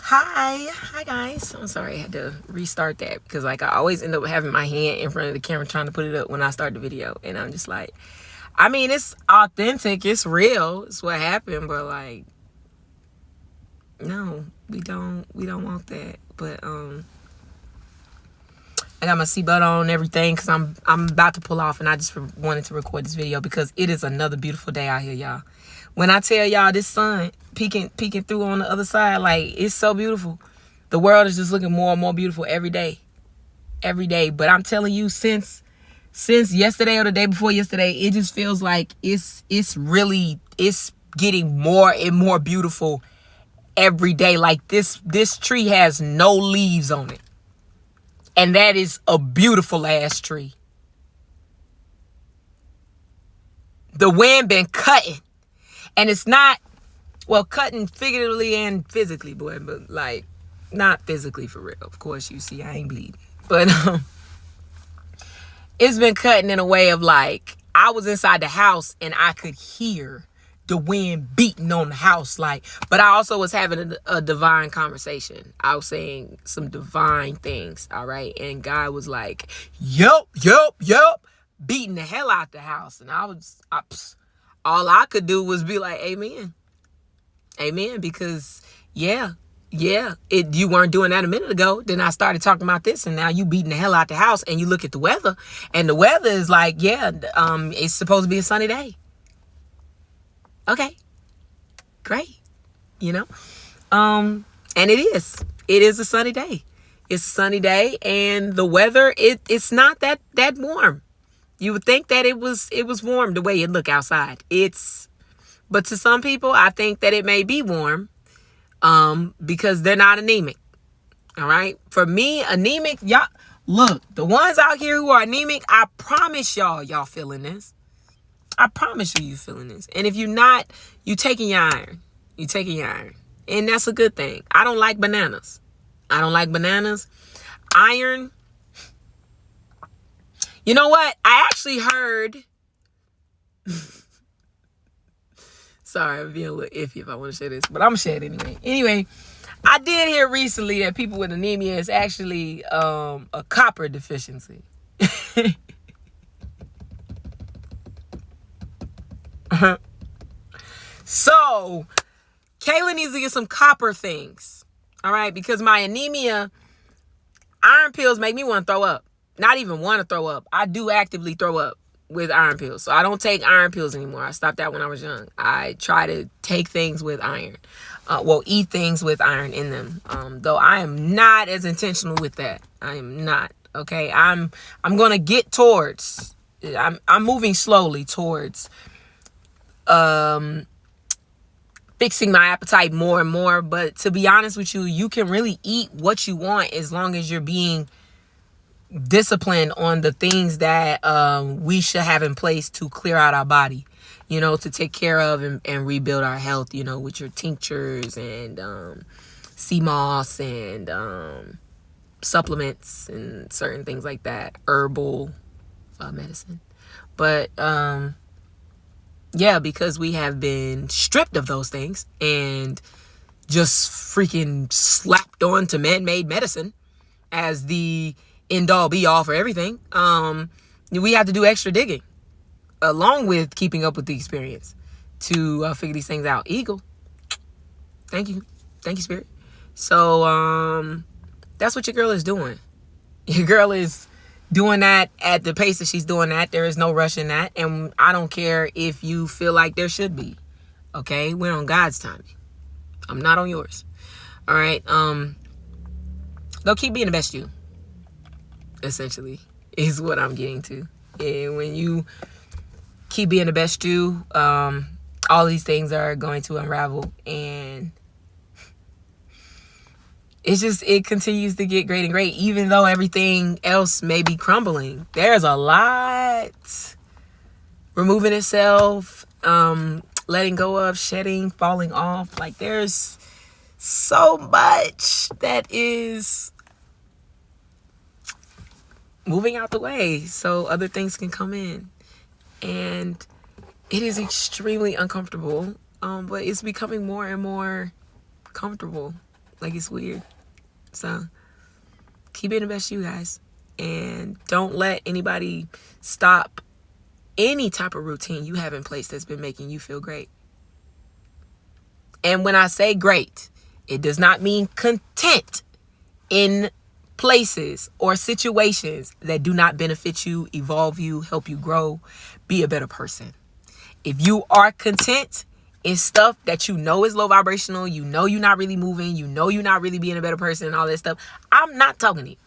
Hi guys. I'm sorry I had to restart that because like I always end up having my hand in front of the camera trying to put it up when I start the video, and I'm just like, I mean, it's authentic, it's real, it's what happened, but like, no, we don't want that. But I got my seatbelt on and everything because I'm about to pull off, and I just wanted to record this video because it is another beautiful day out here, y'all. When I tell y'all this sun peeking through on the other side, like, it's so beautiful. The world is just looking more and more beautiful every day. Every day. But I'm telling you, since yesterday or the day before yesterday, it just feels like it's getting more and more beautiful every day. Like this tree has no leaves on it. And that is a beautiful ass tree. The wind been cutting. And it's not, well, cutting figuratively and physically, boy, but like, not physically for real. Of course, you see, I ain't bleeding. But it's been cutting in a way of like, I was inside the house and I could hear the wind beating on the house. Like, but I also was having a divine conversation. I was saying some divine things, all right? And God was like, yup, beating the hell out the house. And all I could do was be like, amen, because you weren't doing that a minute ago. Then I started talking about this, and now you beating the hell out the house. And you look at the weather, and the weather is like, it's supposed to be a sunny day. Okay, great, and it is a sunny day. It's a sunny day, and the weather it's not that warm. You would think that it was warm the way it look outside. But to some people, I think that it may be warm, because they're not anemic. All right. For me, anemic, y'all, look, the ones out here who are anemic, I promise y'all feeling this. I promise you feeling this. And if you're not, you taking your iron. You taking your iron. And that's a good thing. I don't like bananas. Iron. You know what? I actually heard. Sorry, I'm being a little iffy if I want to share this, but I'm going to share it anyway. Anyway, I did hear recently that people with anemia is actually a copper deficiency. So, Kayla needs to get some copper things. All right? Because my anemia, iron pills make me want to throw up. Not even want to throw up. I do actively throw up with iron pills. So I don't take iron pills anymore. I stopped that when I was young. I try to take things with iron. Eat things with iron in them. Though I am not as intentional with that. I am not. Okay. I'm going to get towards, I'm moving slowly towards, fixing my appetite more and more. But to be honest with you, you can really eat what you want as long as you're being disciplined on the things that we should have in place to clear out our body, to take care of and rebuild our health, with your tinctures and sea moss and supplements and certain things like that, herbal medicine. But because we have been stripped of those things and just freaking slapped onto man-made medicine as the end-all be-all for everything, we have to do extra digging along with keeping up with the experience to figure these things out. Eagle, thank you Spirit. So that's what your girl is doing. Your girl is doing that at the pace that she's doing that. There is no rush in that, and I don't care if you feel like there should be. Okay, we're on God's timing. I'm not on yours. All right. They'll keep being the best you. Essentially, is what I'm getting to. And when you keep being the best you, all these things are going to unravel, and it continues to get great and great, even though everything else may be crumbling. There's a lot removing itself, letting go of, shedding, falling off. Like, there's so much that is moving out the way so other things can come in. And it is extremely uncomfortable, but it's becoming more and more comfortable. Like, it's weird. So keep being the best you guys. And don't let anybody stop any type of routine you have in place that's been making you feel great. And when I say great, it does not mean content in places or situations that do not benefit you, evolve you, help you grow, be a better person. If you are content in stuff that you know is low vibrational, you know you're not really moving, you know you're not really being a better person and all that stuff, I'm not talking to you.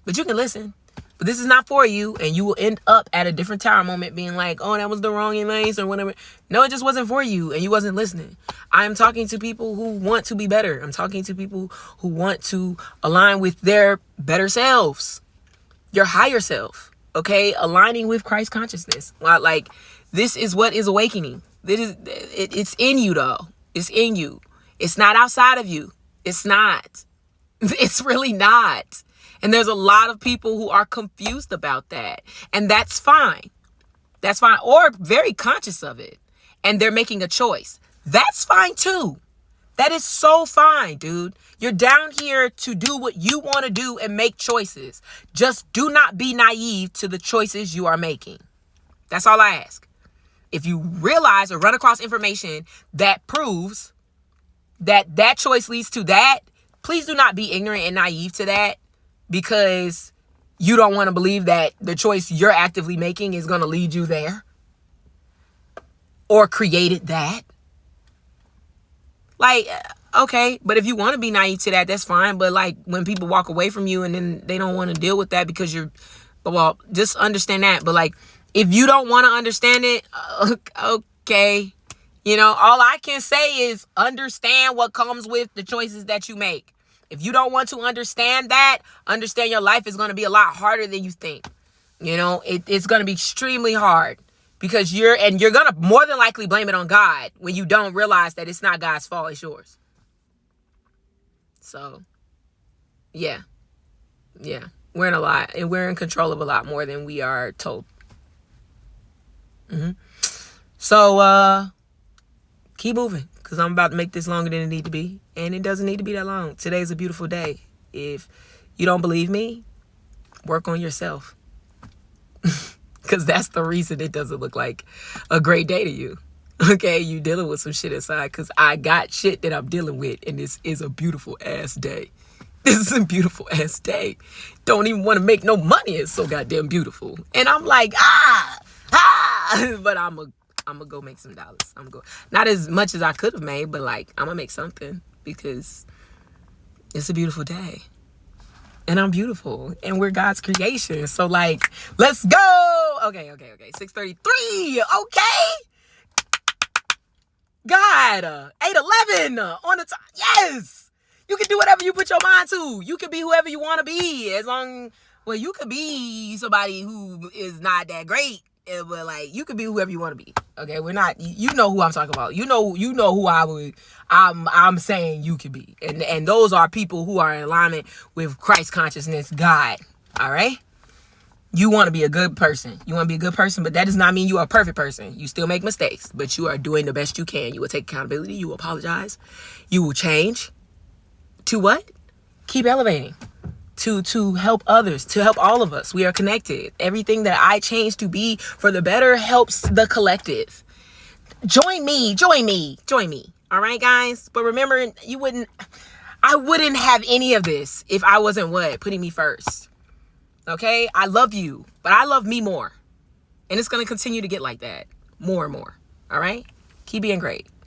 But you can listen. But this is not for you, and you will end up at a different tower moment being like, oh, that was the wrong advice or whatever. No, it just wasn't for you, and you wasn't listening. I'm talking to people who want to be better. I'm talking to people who want to align with their better selves, your higher self, okay? Aligning with Christ consciousness. Like, this is what is awakening. It's in you, though. It's in you. It's not outside of you. It's not. It's really not. And there's a lot of people who are confused about that. And that's fine. That's fine. Or very conscious of it. And they're making a choice. That's fine too. That is so fine, dude. You're down here to do what you want to do and make choices. Just do not be naive to the choices you are making. That's all I ask. If you realize or run across information that proves that that choice leads to that, please do not be ignorant and naive to that. Because you don't want to believe that the choice you're actively making is going to lead you there. Or created that. Like, okay, but if you want to be naive to that, that's fine. But like when people walk away from you and then they don't want to deal with that because well, just understand that. But like, if you don't want to understand it, okay. You know, all I can say is understand what comes with the choices that you make. If you don't want to understand that, understand your life is going to be a lot harder than you think. You know, it's going to be extremely hard because you're going to more than likely blame it on God when you don't realize that it's not God's fault, it's yours. So, yeah, we're in a lot and we're in control of a lot more than we are told. So, keep moving. Because I'm about to make this longer than it need to be. And it doesn't need to be that long. Today's a beautiful day. If you don't believe me, work on yourself. Because that's the reason it doesn't look like a great day to you. Okay, you dealing with some shit inside. Because I got shit that I'm dealing with. And this is a beautiful ass day. This is a beautiful ass day. Don't even want to make no money. It's so goddamn beautiful. And I'm like, but I'm gonna go make some dollars. I'm gonna go, not as much as I could have made, but like I'm gonna make something because it's a beautiful day. And I'm beautiful. And we're God's creation. So like, let's go. Okay. 6:33. Okay. God. 8:11 on the time. Yes. You can do whatever you put your mind to. You can be whoever you want to be. Well, you could be somebody who is not that great. But like you could be whoever you want to be. Okay, we're not. You know who I'm talking about. You know who I'm saying you could be, and those are people who are in alignment with Christ consciousness, God. All right. You want to be a good person. You want to be a good person, but that does not mean you are a perfect person. You still make mistakes, but you are doing the best you can. You will take accountability. You will apologize. You will change. To what? Keep elevating. To help others, to help all of us. We are connected. Everything that I change to be for the better helps the collective. Join me. All right, guys? But remember, I wouldn't have any of this if I wasn't putting me first. Okay? I love you, but I love me more. And it's going to continue to get like that. More and more. All right? Keep being great.